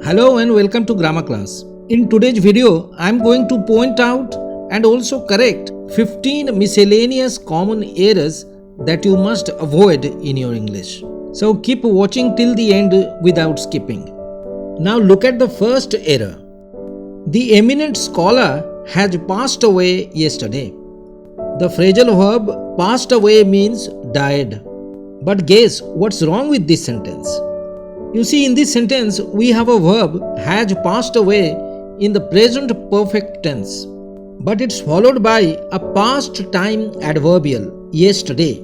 Hello and welcome to grammar class. In today's video, I am going to point out and also correct 15 miscellaneous common errors that you must avoid in your English. So keep watching till the end without skipping. Now look at the first error. The eminent scholar has passed away yesterday. The phrasal verb passed away means died. But guess what's wrong with this sentence? You see, in this sentence, we have a verb has passed away in the present perfect tense. But it's followed by a past time adverbial, yesterday,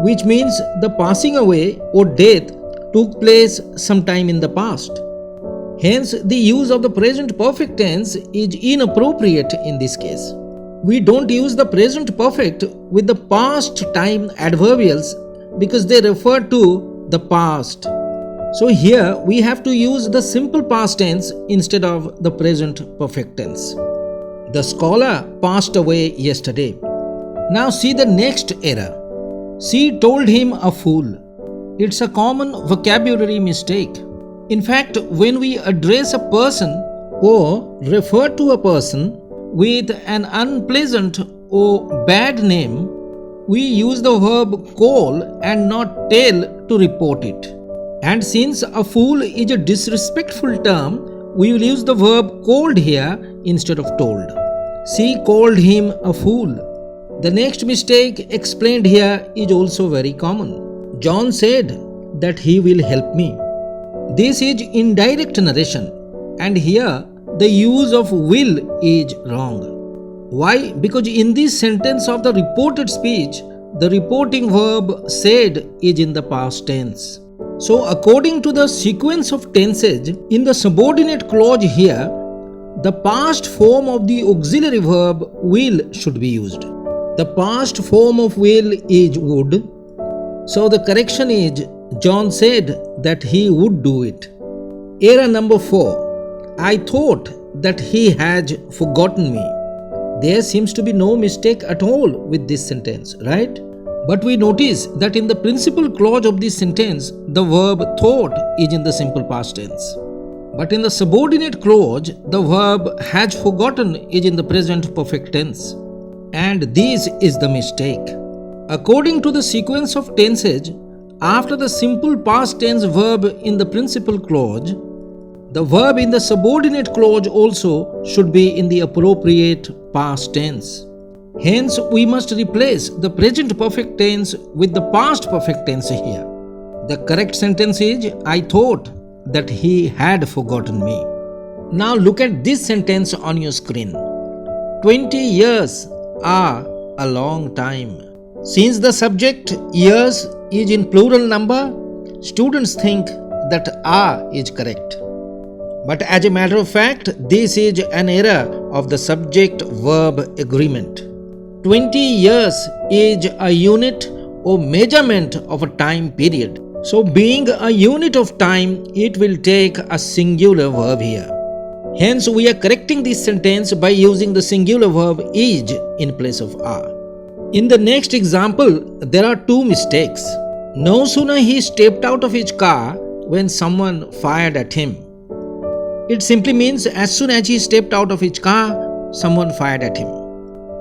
which means the passing away or death took place sometime in the past. Hence, the use of the present perfect tense is inappropriate in this case. We don't use the present perfect with the past time adverbials because they refer to the past. So here we have to use the simple past tense instead of the present perfect tense. The scholar passed away yesterday. Now see the next error. She told him a fool. It's a common vocabulary mistake. In fact, when we address a person or refer to a person with an unpleasant or bad name, we use the verb call and not tell to report it. And since a fool is a disrespectful term, we will use the verb called here instead of told. She called him a fool. The next mistake explained here is also very common. John said that he will help me. This is indirect narration, and here the use of will is wrong. Why? Because in this sentence of the reported speech, the reporting verb said is in the past tense. So according to the sequence of tenses, in the subordinate clause here, the past form of the auxiliary verb will should be used. The past form of will is would. So the correction is John said that he would do it. Error number 4. I thought that he had forgotten me. There seems to be no mistake at all with this sentence, right? But we notice that in the principal clause of this sentence, the verb thought is in the simple past tense. But in the subordinate clause, the verb has forgotten is in the present perfect tense. And this is the mistake. According to the sequence of tenses, after the simple past tense verb in the principal clause, the verb in the subordinate clause also should be in the appropriate past tense. Hence, we must replace the present perfect tense with the past perfect tense here. The correct sentence is, I thought that he had forgotten me. Now look at this sentence on your screen. 20 years are a long time. Since the subject years is in plural number, students think that are is correct. But as a matter of fact, this is an error of the subject-verb agreement. 20 years is a unit or measurement of a time period. So being a unit of time, it will take a singular verb here. Hence we are correcting this sentence by using the singular verb is in place of are. In the next example, there are two mistakes. No sooner he stepped out of his car when someone fired at him. It simply means as soon as he stepped out of his car, someone fired at him.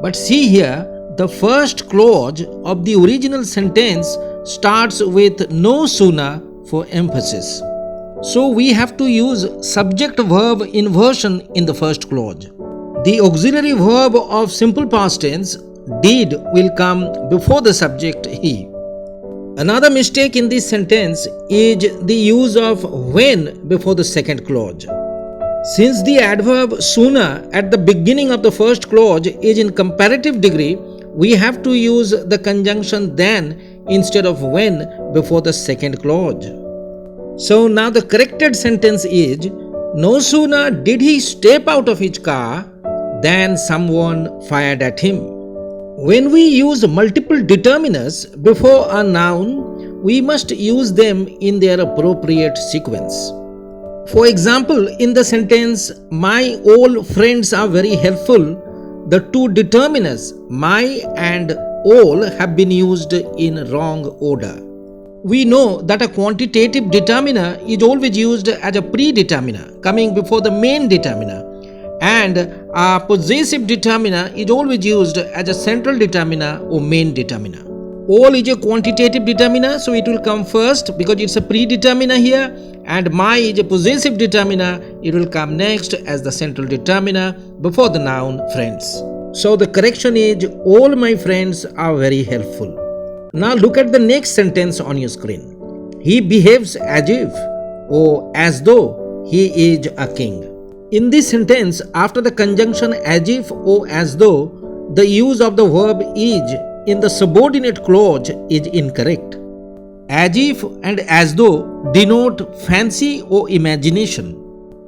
But see here, the first clause of the original sentence starts with no sooner for emphasis. So we have to use subject-verb inversion in the first clause. The auxiliary verb of simple past tense, did, will come before the subject he. Another mistake in this sentence is the use of when before the second clause. Since the adverb sooner at the beginning of the first clause is in comparative degree, we have to use the conjunction then instead of when before the second clause. So now the corrected sentence is, no sooner did he step out of his car than someone fired at him. When we use multiple determiners before a noun, we must use them in their appropriate sequence. For example, in the sentence, my all friends are very helpful, the two determiners, my and all, have been used in wrong order. We know that a quantitative determiner is always used as a predeterminer coming before the main determiner, and a possessive determiner is always used as a central determiner or main determiner. All is a quantitative determiner, so it will come first because it's a predeterminer here, and my is a possessive determiner, it will come next as the central determiner before the noun friends. So the correction is all my friends are very helpful. Now look at the next sentence on your screen. He behaves as if or as though he is a king. In this sentence, after the conjunction as if or as though, the use of the verb is in the subordinate clause is incorrect. As if and as though denote fancy or imagination.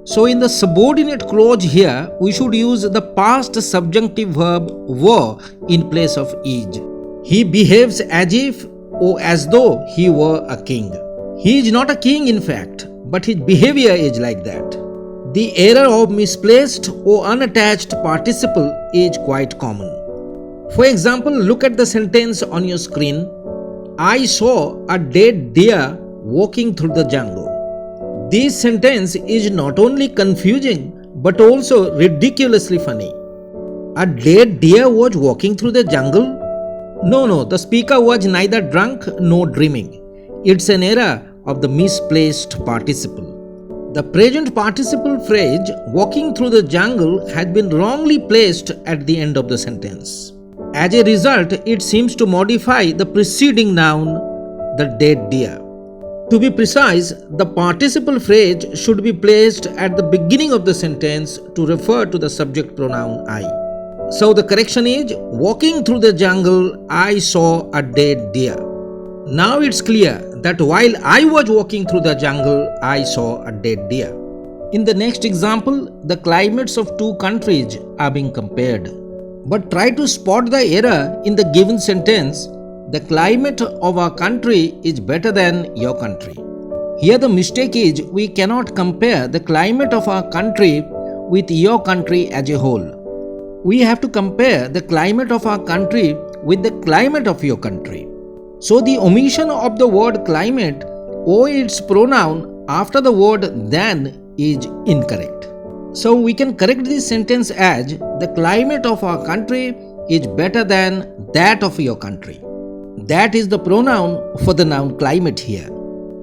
So in the subordinate clause here, we should use the past subjunctive verb were in place of is. He behaves as if or as though he were a king. He is not a king in fact, but his behavior is like that. The error of misplaced or unattached participle is quite common. For example, look at the sentence on your screen. I saw a dead deer walking through the jungle. This sentence is not only confusing but also ridiculously funny. A dead deer was walking through the jungle? No, the speaker was neither drunk nor dreaming. It's an error of the misplaced participle. The present participle phrase walking through the jungle has been wrongly placed at the end of the sentence. As a result, it seems to modify the preceding noun, the dead deer. To be precise, the participle phrase should be placed at the beginning of the sentence to refer to the subject pronoun I. So the correction is, walking through the jungle, I saw a dead deer. Now it's clear that while I was walking through the jungle, I saw a dead deer. In the next example, the climates of two countries are being compared. But try to spot the error in the given sentence. The climate of our country is better than your country. Here the mistake is we cannot compare the climate of our country with your country as a whole. We have to compare the climate of our country with the climate of your country. So the omission of the word climate or its pronoun after the word than is incorrect. So we can correct this sentence as the climate of our country is better than that of your country. That is the pronoun for the noun climate here.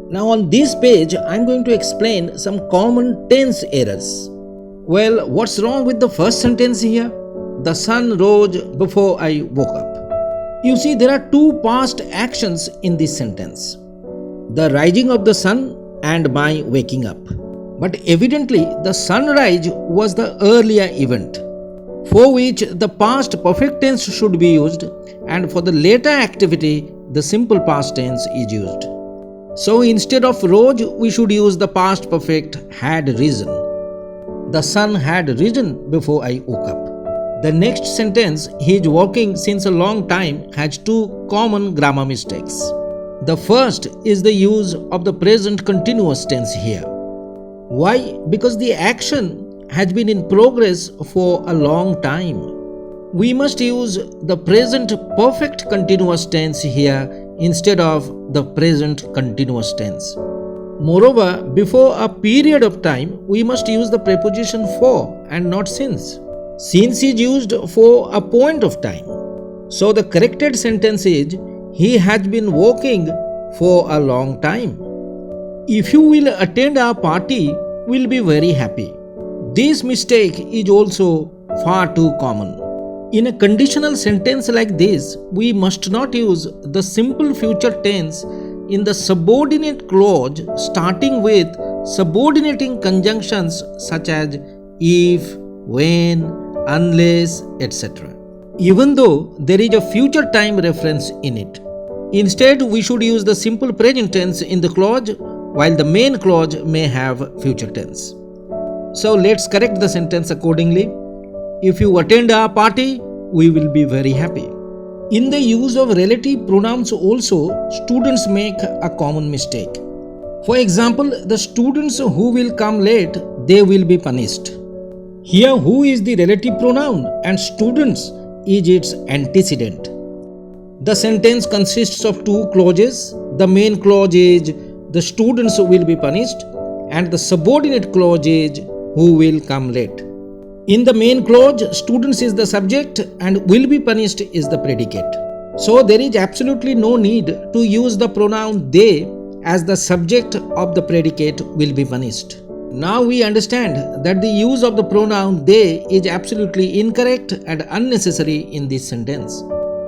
Now on this page, I am going to explain some common tense errors. Well, what's wrong with the first sentence here? The sun rose before I woke up. You see, there are two past actions in this sentence. The rising of the sun and my waking up. But evidently, the sunrise was the earlier event, for which the past perfect tense should be used, and for the later activity, the simple past tense is used. So instead of rose, we should use the past perfect had risen. The sun had risen before I woke up. The next sentence, he is working since a long time, has two common grammar mistakes. The first is the use of the present continuous tense here. Why? Because the action has been in progress for a long time. We must use the present perfect continuous tense here instead of the present continuous tense. Moreover, before a period of time, we must use the preposition for and not since. Since is used for a point of time. So the corrected sentence is, he has been walking for a long time. If you will attend our party, we'll be very happy. This mistake is also far too common. In a conditional sentence like this, we must not use the simple future tense in the subordinate clause starting with subordinating conjunctions such as if, when, unless, etc. Even though there is a future time reference in it. Instead, we should use the simple present tense in the clause while the main clause may have future tense. So let's correct the sentence accordingly. If you attend our party, we will be very happy. In the use of relative pronouns also, students make a common mistake. For example, the students who will come late, they will be punished. Here, who is the relative pronoun and students is its antecedent. The sentence consists of two clauses. The main clause is the students will be punished, and the subordinate clause is who will come late. In the main clause, students is the subject and will be punished is the predicate. So there is absolutely no need to use the pronoun they as the subject of the predicate will be punished. Now we understand that the use of the pronoun they is absolutely incorrect and unnecessary in this sentence.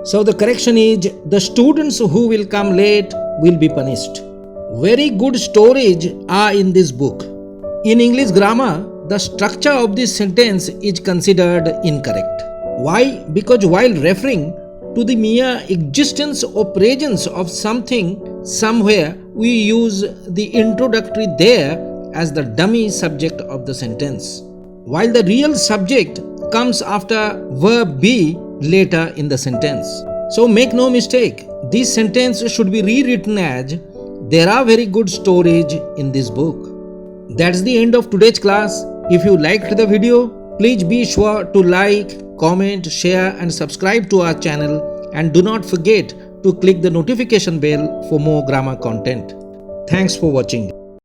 So the correction is the students who will come late will be punished. Very good storage are in this book. In English grammar, the structure of this sentence is considered incorrect. Why? Because while referring to the mere existence or presence of something somewhere, we use the introductory there as the dummy subject of the sentence, while the real subject comes after verb be later in the sentence. So make no mistake, this sentence should be rewritten as there are very good storage in this book. That's the end of today's class. If you liked the video, please be sure to like, comment, share and subscribe to our channel, and do not forget to click the notification bell for more grammar content. Thanks for watching.